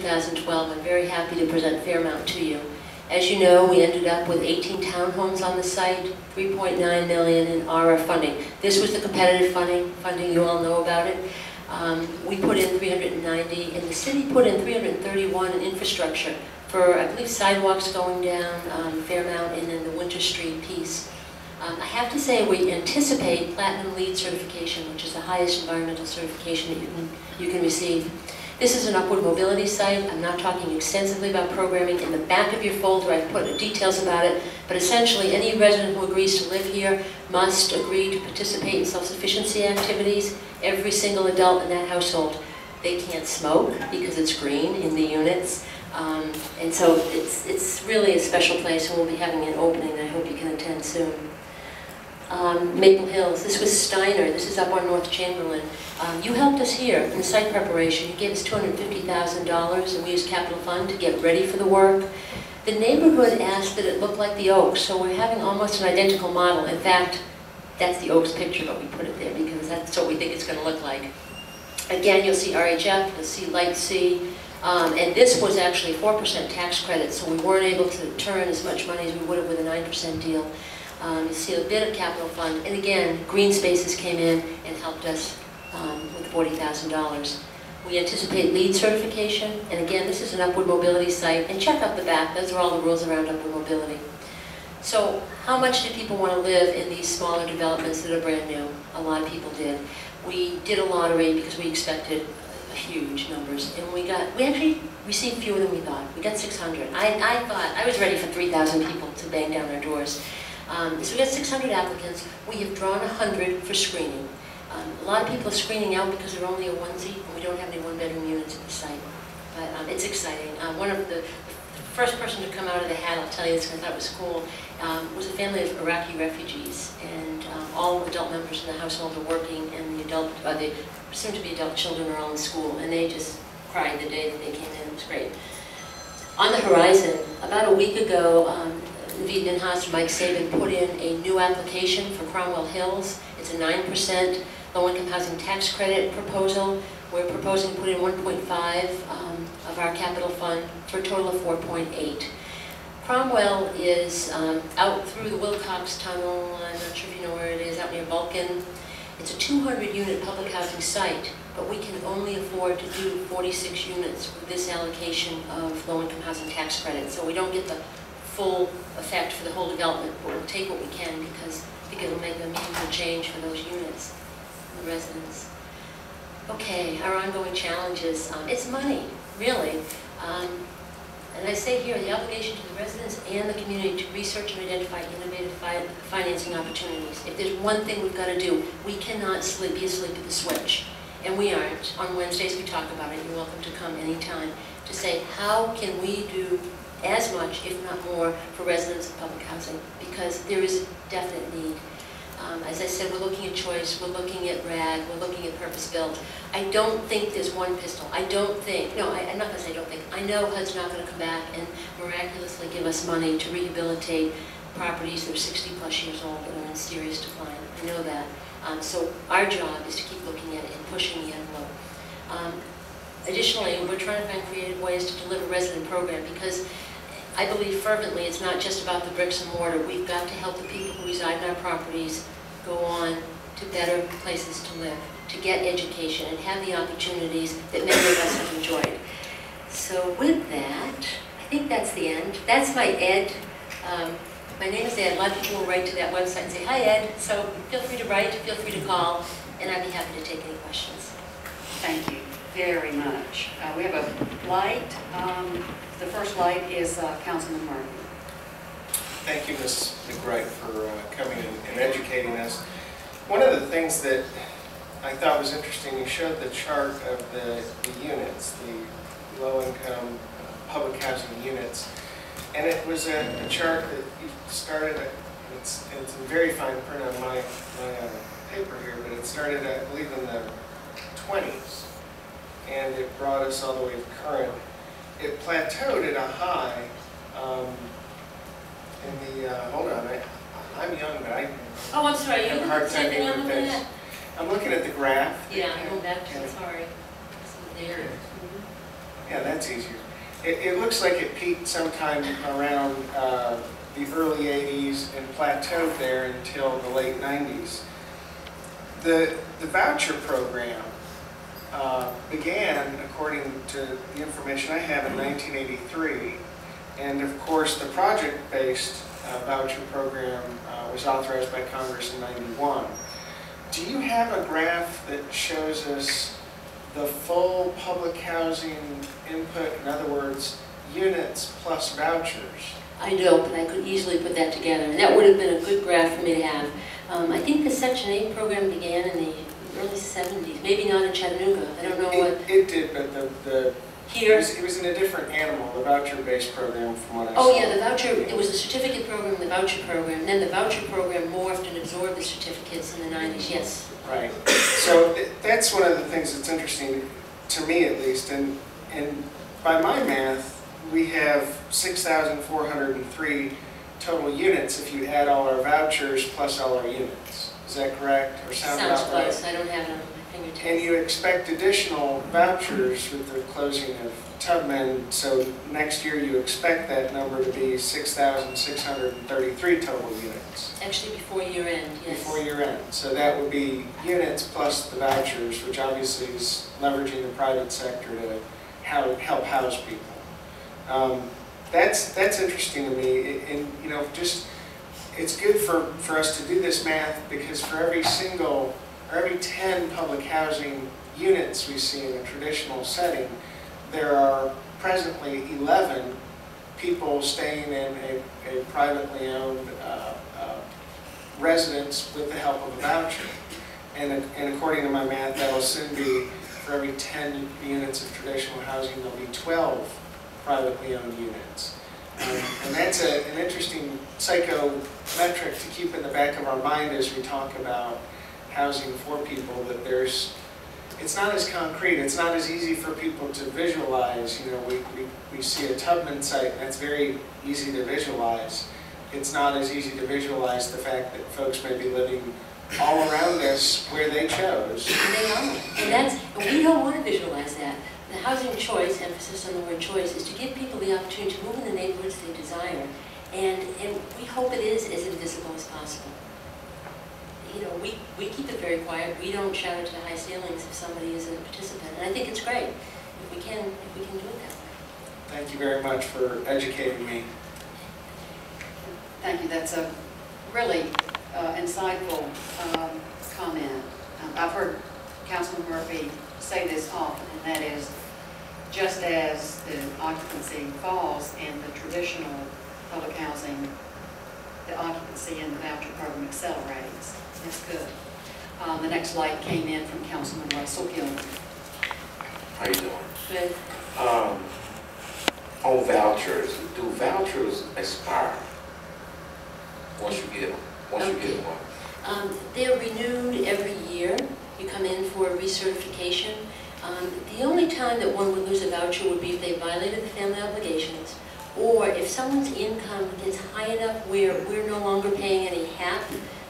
2012, I'm very happy to present Fairmount to you. As you know, we ended up with 18 townhomes on the site, 3.9 million in ARA funding. This was the competitive funding, you all know about it. We put in 390, and the city put in 331 in infrastructure for, I believe, sidewalks going down Fairmount and then the Winter Street piece. I have to say we anticipate Platinum LEED certification, which is the highest environmental certification that you can receive. This is an upward mobility site. I'm not talking extensively about programming. In the back of your folder, I've put details about it, but essentially any resident who agrees to live here must agree to participate in self-sufficiency activities. Every single adult in that household. They can't smoke because it's green in the units. And so it's really a special place, and we'll be having an opening that I hope you can attend soon. Maple Hills, this was Steiner, this is up on North Chamberlain. You helped us here in the site preparation. You gave us $250,000 and we used capital fund to get ready for the work. The neighborhood asked that it look like the Oaks, so we're having almost an identical model. In fact, that's the Oaks picture, but we put it there because that's what we think it's going to look like. Again, you'll see RHF, you'll see Light C, and this was actually 4% tax credit, so we weren't able to turn as much money as we would have with a 9% deal. You see a bit of capital fund, and again, Green Spaces came in and helped us with $40,000. We anticipate LEED certification, and again, this is an upward mobility site, and check out the back, those are all the rules around upward mobility. So, how much do people want to live in these smaller developments that are brand new? A lot of people did. We did a lottery because we expected huge numbers, and we actually received fewer than we thought. We got 600. I was ready for 3,000 people to bang down our doors. So we got 600 applicants. We have drawn 100 for screening. A lot of people are screening out because they're only a onesie, and we don't have any one-bedroom units at the site. But it's exciting. One of the first person to come out of the hat, I'll tell you this because I thought it was cool, was a family of Iraqi refugees, and all adult members in the household are working, and the soon-to-be adult children are all in school, and they just cried the day that they came in. It was great. On the horizon, about a week ago, Naveed Ninhas and Mike Sabin put in a new application for Cromwell Hills. It's a 9% low-income housing tax credit proposal. We're proposing to put in 1.5 of our capital fund for a total of 4.8. Cromwell is out through the Wilcox Tunnel. I'm not sure if you know where it is, out near Vulcan. It's a 200-unit public housing site, but we can only afford to do 46 units with this allocation of low-income housing tax credit. So we don't get the full effect for the whole development, but we'll take what we can because I think it'll make a meaningful change for those units, the residents. Okay, our ongoing challenges. It's money, really. And I say here, the obligation to the residents and the community to research and identify innovative financing opportunities. If there's one thing we've got to do, we cannot be asleep at the switch. And we aren't. On Wednesdays we talk about it. You're welcome to come anytime to say, how can we do as much, if not more, for residents of public housing? Because there is a definite need. As I said, we're looking at choice, we're looking at RAD, we're looking at purpose-built. I don't think there's one pistol. I'm not going to say I don't think. I know HUD's not going to come back and miraculously give us money to rehabilitate properties that are 60-plus years old and are in serious decline. I know that. So our job is to keep looking at it and pushing the envelope. Additionally, we're trying to find creative ways to deliver resident program because I believe fervently it's not just about the bricks and mortar. We've got to help the people who reside in our properties go on to better places to live, to get education, and have the opportunities that many of us have enjoyed. So with that, I think that's the end. That's my Ed. My name is Ed. A lot of people will write to that website and say, hi Ed. So feel free to write, feel free to call, and I'd be happy to take any questions. Thank you very much. We have a light. The first light is Councilman Murray. Thank you, Ms. McBride, for coming and educating us. One of the things that I thought was interesting, you showed the chart of the units, the low-income public housing units, and it was a chart that you started at, it's in very fine print on my paper here, but it started, I believe, in the 20s, and it brought us all the way to current. It plateaued at a high in the, hold on, I'm young, but I I'm sorry, have a hard time getting this. I'm looking at the graph. Yeah, I'm going back to it, sorry. There. Yeah, that's easier. It looks like it peaked sometime around the early 80s and plateaued there until the late 90s. The voucher program began, according to the information I have, in 1983. And of course, the project-based voucher program was authorized by Congress in 91. Do you have a graph that shows us the full public housing input? In other words, units plus vouchers? I don't, but I could easily put that together, and that would have been a good graph for me to have. I think the Section 8 program began in the early 70s, maybe not in Chattanooga. I don't know what. It did, but Here. it was in a different animal, the voucher-based program, from what I saw. Oh yeah, the voucher, it was the certificate program, the voucher program, and then the voucher program morphed and absorbed the certificates in the 90s, yes. Right. So that's one of the things that's interesting, to me at least, and by my math, we have 6,403 total units if you add all our vouchers plus all our units. Is that correct? Or sounds about right? Close. I don't have it on my fingertips. And you expect additional vouchers with the closing of Tubman, so next year you expect that number to be 6,633 total units. Actually before year end, yes. Before year end. So that would be units plus the vouchers, which obviously is leveraging the private sector to help house people. That's interesting to me, and you know, just it's good for us to do this math, because for every 10 public housing units we see in a traditional setting, there are presently 11 people staying in a privately owned residence with the help of a voucher. And according to my math, that will soon be, for every 10 units of traditional housing, there'll be 12 privately owned units. And that's an interesting psychometric to keep in the back of our mind as we talk about housing for people, that it's not as concrete, it's not as easy for people to visualize. You know, we see a Tubman site, and that's very easy to visualize. It's not as easy to visualize the fact that folks may be living all around us where they chose. They are, and we don't want to visualize that. The housing choice, emphasis on the word choice, is to give people the opportunity to move in the neighborhoods they desire, and we hope it is as invisible as possible. You know, we keep it very quiet. We don't shout it to the high ceilings if somebody isn't a participant, and I think it's great if we can do it that way. Thank you very much for educating me. Thank you. That's a really insightful comment. I've heard Councilman Murphy say this often, and that is, just as the occupancy falls in the traditional public housing, the occupancy in the voucher program accelerates. That's good. The next light came in from Councilman Russell Gilman. How you doing? Good. On vouchers, do vouchers expire once you get them? Once you get one? They're renewed every year. You come in for recertification. The only time that one would lose a voucher would be if they violated the family obligations, or if someone's income gets high enough where we're no longer paying any HAP,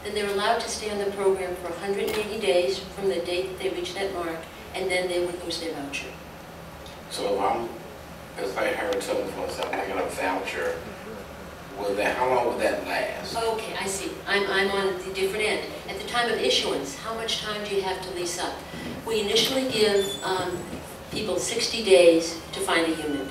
then they're allowed to stay on the program for 180 days from the date that they reach that mark, and then they would lose their voucher. So if I heard something from myself, making a voucher, how long would that last? Okay, I see. I'm on the different end. At the time of issuance, how much time do you have to lease up? We initially give people 60 days to find a unit.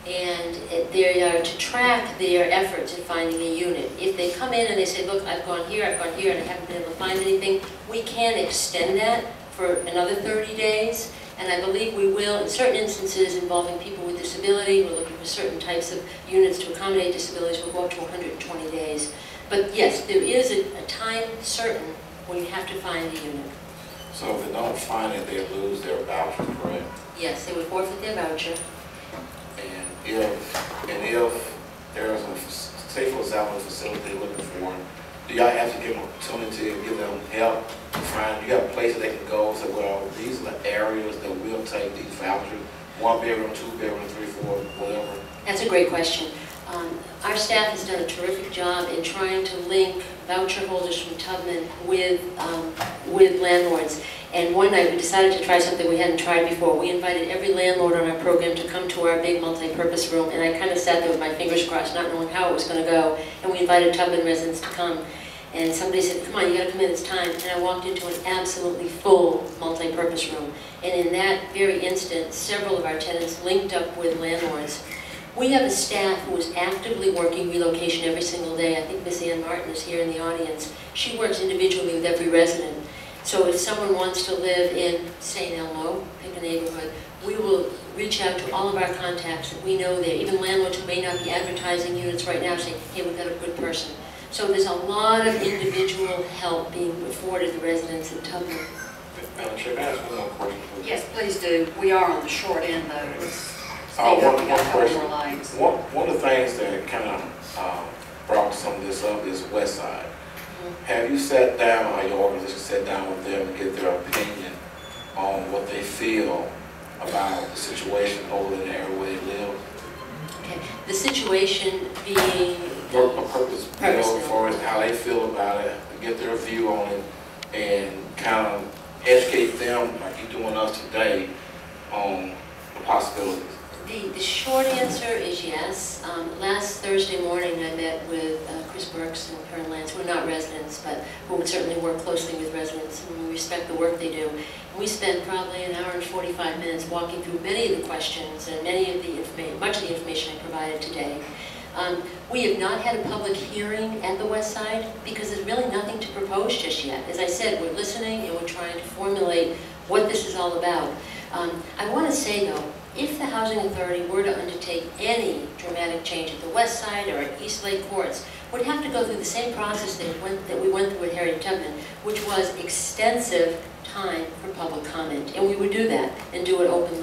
And they are to track their efforts in finding a unit. If they come in and they say, look, I've gone here, and I haven't been able to find anything, we can extend that for another 30 days. And I believe we will, in certain instances involving people with disability, we're looking for certain types of units to accommodate disabilities, we'll go up to 120 days. But yes, there is a time certain when you have to find a unit. So if they don't find it, they lose their voucher, correct? Yes, they would forfeit their voucher. And if there's a, say for example, a facility they're looking for, do y'all have to give them opportunity to give them help to find, you got places they can go, say, well, these are the areas that will take these vouchers, 1 bedroom, 2 bedroom, 3, 4, whatever? That's a great question. Our staff has done a terrific job in trying to link voucher holders from Tubman with landlords. And one night we decided to try something we hadn't tried before. We invited every landlord on our program to come to our big multi-purpose room, and I kind of sat there with my fingers crossed, not knowing how it was going to go. And we invited Tubman residents to come. And somebody said, come on, you got to come in, it's time. And I walked into an absolutely full multi-purpose room. And in that very instant, several of our tenants linked up with landlords. We have a staff who is actively working relocation every single day. I think Miss Ann Martin is here in the audience. She works individually with every resident. So if someone wants to live in, say, in Elmo, pick a neighborhood, we will reach out to all of our contacts that we know there, even landlords who may not be advertising units right now, saying, hey, we've got a good person. So there's a lot of individual help being afforded the residents in Tubman. Madam Chair, may I ask one more question, please? Yes, please do. We are on the short end, though. Let's speed up. One We got a couple question. more lines. One of the things that kind of brought some of this up is West Side. Have you sat down, or your organization sat down with them and get their opinion on what they feel about the situation over in the area where they live? Okay. The situation being... For a purpose, you know, as far as how they feel about it, get their view on it, and kind of educate them, like you're doing us today, on the possibilities. The short answer is yes. Last Thursday morning I met with Chris Burks and Karen Lance, who are not residents, but who would certainly work closely with residents, and we respect the work they do. And we spent probably an hour and 45 minutes walking through many of the questions and much of the information I provided today. We have not had a public hearing at the West Side because there's really nothing to propose just yet. As I said, we're listening and we're trying to formulate what this is all about. I want to say, though, if the Housing Authority were to undertake any dramatic change at the West Side or at East Lake Courts, would have to go through the same process that we went through at Harriet Tubman, which was extensive time for public comment. And we would do that and do it openly.